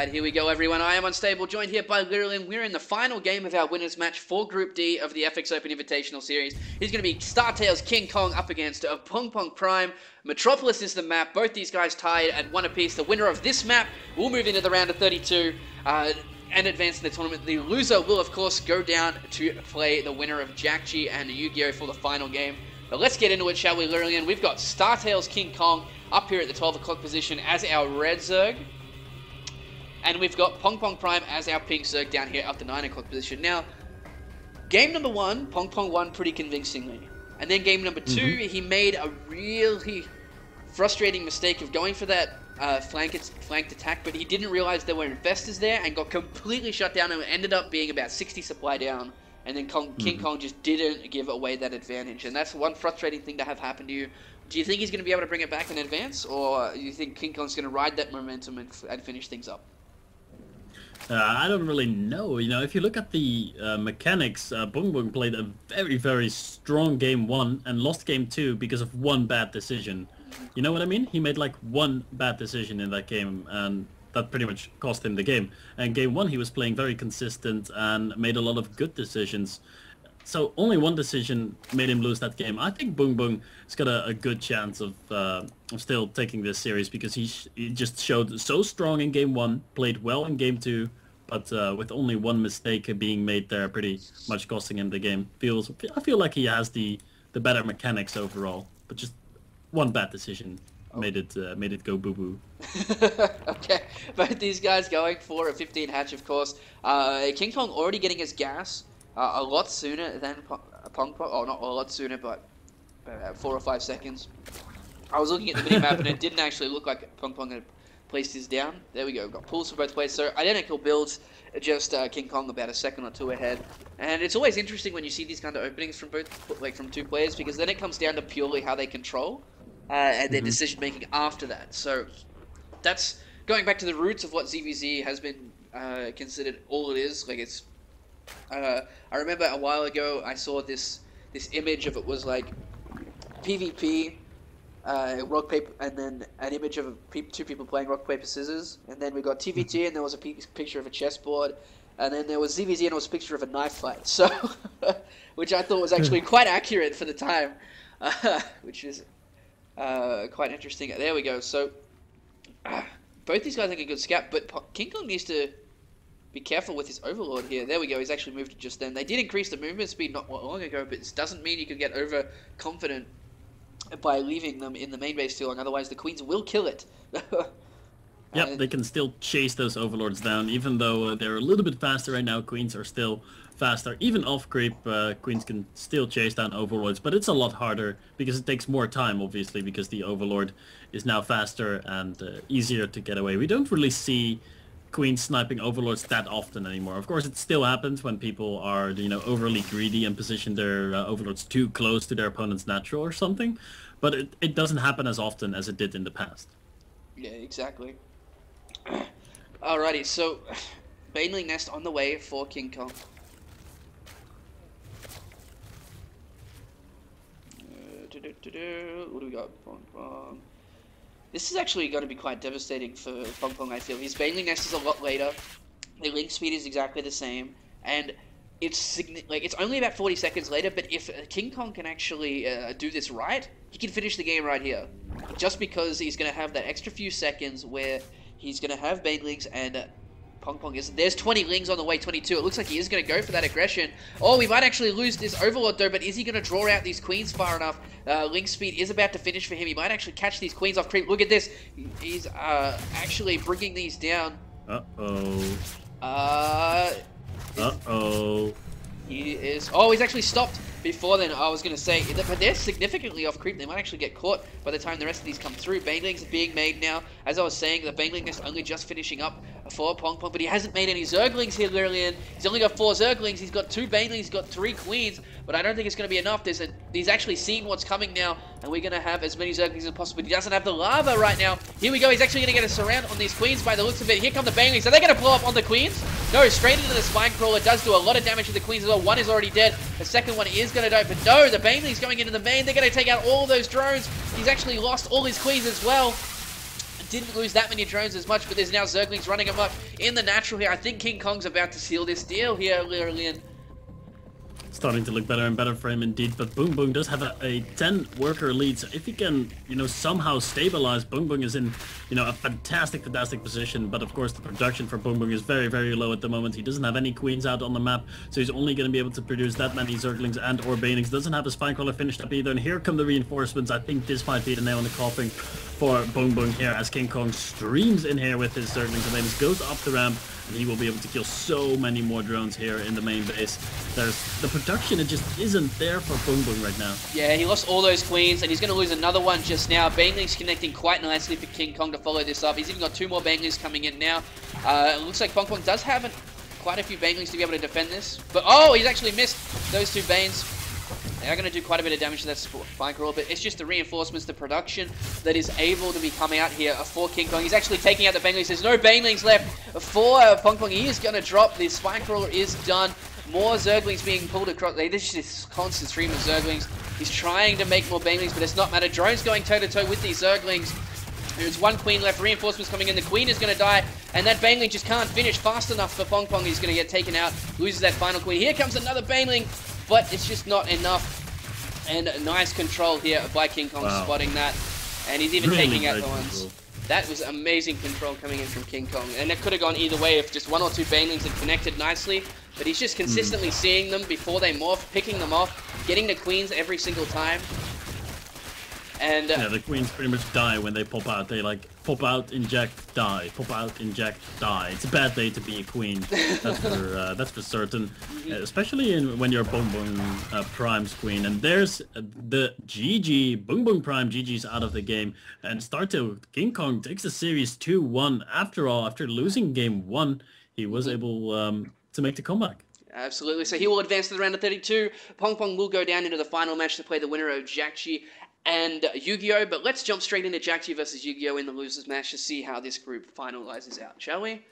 Alright, here we go everyone. I am Unstable, joined here by Literalin. We're in the final game of our winners match for Group D of the FX Open Invitational Series. He's going to be STKingKong up against B4Prime. Metropolis is the map. Both these guys tied at 1 apiece. The winner of this map will move into the round of 32 and advance in the tournament. The loser will of course go down to play the winner of Jack G and Yu-Gi-Oh for the final game. But let's get into it, shall we, Literalin? We've got STKingKong up here at the 12 o'clock position as our red Zerg. And we've got B4Prime as our pink Zerg down here at the 9 o'clock position. Now, game number 1, B4 won pretty convincingly. And then game number 2, he made a really frustrating mistake of going for that flanked attack, but he didn't realize there were investors there and got completely shut down and ended up being about 60 supply down. And then King Kong just didn't give away that advantage. And that's one frustrating thing to have happen to you. Do you think he's going to be able to bring it back in advance? Or do you think King Kong's going to ride that momentum and finish things up? I don't really know. You know, if you look at the mechanics, Bung played a very, very strong game 1 and lost game 2 because of one bad decision. You know what I mean? He made like one bad decision in that game, and that pretty much cost him the game. And game 1 he was playing very consistent and made a lot of good decisions. So only one decision made him lose that game. I think Bung has got a good chance of still taking this series because he just showed so strong in game 1, played well in game 2, but with only one mistake being made there, pretty much costing him the game. I feel like he has the better mechanics overall, but just one bad decision made it go boo boo. Okay, both these guys going for a 15 hatch, of course. King Kong already getting his gas. A lot sooner than B4. Oh, not a lot sooner, but about 4 or 5 seconds. I was looking at the minimap and it didn't actually look like B4 had placed his down. There we go. We've got pulls for both players. So identical builds, just King Kong about a second or 2 ahead. And it's always interesting when you see these kind of openings from from 2 players, because then it comes down to purely how they control and their decision making after that. So that's going back to the roots of what ZVZ has been considered all it is. Like it's. I remember a while ago I saw this image of it was like PvP, rock paper, and then an image of 2 people playing rock paper scissors, and then we got TVT and there was a picture of a chessboard, and then there was ZVZ and it was a picture of a knife fight. So, which I thought was actually quite accurate for the time, which is quite interesting. There we go. So both these guys are a good scout, but King Kong needs to be careful with his Overlord here. There we go, he's actually moved it just then. They did increase the movement speed not long ago, but it doesn't mean you can get overconfident by leaving them in the main base too long, otherwise the Queens will kill it. Yep, they can still chase those Overlords down, even though they're a little bit faster right now. Queens are still faster. Even off creep, Queens can still chase down Overlords, but it's a lot harder because it takes more time, obviously, because the Overlord is now faster and easier to get away. We don't really see Queens sniping Overlords that often anymore. Of course, it still happens when people are, you know, overly greedy and position their Overlords too close to their opponent's natural or something, but it doesn't happen as often as it did in the past. Yeah, exactly. Alrighty, so Baneling Nest on the way for King Kong. What do we got? This is actually going to be quite devastating for B4, I feel. His Baneling Nest is a lot later. The link speed is exactly the same, and it's only about 40 seconds later. But if King Kong can actually do this right, he can finish the game right here. Just because he's going to have that extra few seconds where he's going to have Banelings and B4 isn't. There's 20 Lings on the way, 22. It looks like he is going to go for that aggression. Oh, we might actually lose this Overlord though, but is he going to draw out these Queens far enough? Link speed is about to finish for him. He might actually catch these Queens off creep. Look at this. He's actually bringing these down. Uh-oh. Uh-oh. He is... Oh, he's actually stopped before then. I was going to say, but they're significantly off creep. They might actually get caught by the time the rest of these come through. Banelings are being made now. As I was saying, the Baneling is only just finishing up for B4, but he hasn't made any Zerglings here, Literalin. He's only got 4 Zerglings. He's got 2 Banelings. He's got 3 Queens, but I don't think it's going to be enough. He's actually seeing what's coming now, and we're going to have as many Zerglings as possible. He doesn't have the lava right now. Here we go. He's actually going to get a surround on these Queens by the looks of it. Here come the Banelings. Are they going to blow up on the Queens? No, straight into the Spine Crawler. Does do a lot of damage to the Queens as well. One is already dead. The second one is going to die, but no, the Banelings going into the main. They're going to take out all those drones. He's actually lost all his Queens as well. didn't lose that many drones as much, but there's now Zerglings running them up in the natural here. I think King Kong's about to seal this deal here, Lillian. Starting to look better and better for him indeed, but Boom Boom does have a 10 worker lead, so if he can, you know, somehow stabilize, Boom Boom is in, you know, a fantastic position, but of course the production for Boom Boom is very low at the moment. He doesn't have any queens out on the map, so he's only going to be able to produce that many Zerglings and or Banelings. Doesn't have a Spinecrawler finished up either, and here come the reinforcements. I think this might be the nail in the coffin for Boom Boom here, as King Kong streams in here with his Zerglings and Banelings, goes up the ramp, and he will be able to kill so many more drones here in the main base. There's the production, it just isn't there for Boom Boom right now. Yeah, he lost all those queens, and he's going to lose another one just now. Banelings connecting quite nicely for King Kong to follow this up. He's even got 2 more Banelings coming in now. It looks like Pong Pong does have quite a few Banelings to be able to defend this. But, oh, he's actually missed those 2 Banes. They are going to do quite a bit of damage to that Spinecrawler, but it's just the reinforcements, the production that is able to be coming out here for King Kong. He's actually taking out the Banelings. There's no Banelings left for Pong Pong. He is going to drop. The Spinecrawler is done. More Zerglings being pulled across. There's just this constant stream of Zerglings. He's trying to make more Banelings, but it's not matter. Drone's going toe-to-toe with these Zerglings. There's 1 queen left. Reinforcements coming in. The queen is going to die, and that Baneling just can't finish fast enough for Pong Pong. He's going to get taken out. Loses that final queen. Here comes another Baneling, but it's just not enough. And nice control here by King Kong, spotting that. And he's even Really taking out the great ones. control. That was amazing control coming in from King Kong. And it could have gone either way if just 1 or 2 Banelings had connected nicely. But he's just consistently seeing them before they morph, picking them off, getting the queens every single time. And yeah, the queens pretty much die when they pop out. They like pop out, inject, die. Pop out, inject, die. It's a bad day to be a queen. That's for certain. Especially when you're Boom Boom Prime's queen. And there's the GG. Boom Boom Prime GG's out of the game. And King Kong takes the series 2-1. After all, after losing game 1, he was able to make the comeback. Absolutely. So he will advance to the round of 32. Pong Pong will go down into the final match to play the winner of Jakchi and Yu-Gi-Oh! But let's jump straight into Jakchi versus Yu-Gi-Oh! In the losers match to see how this group finalizes out, shall we?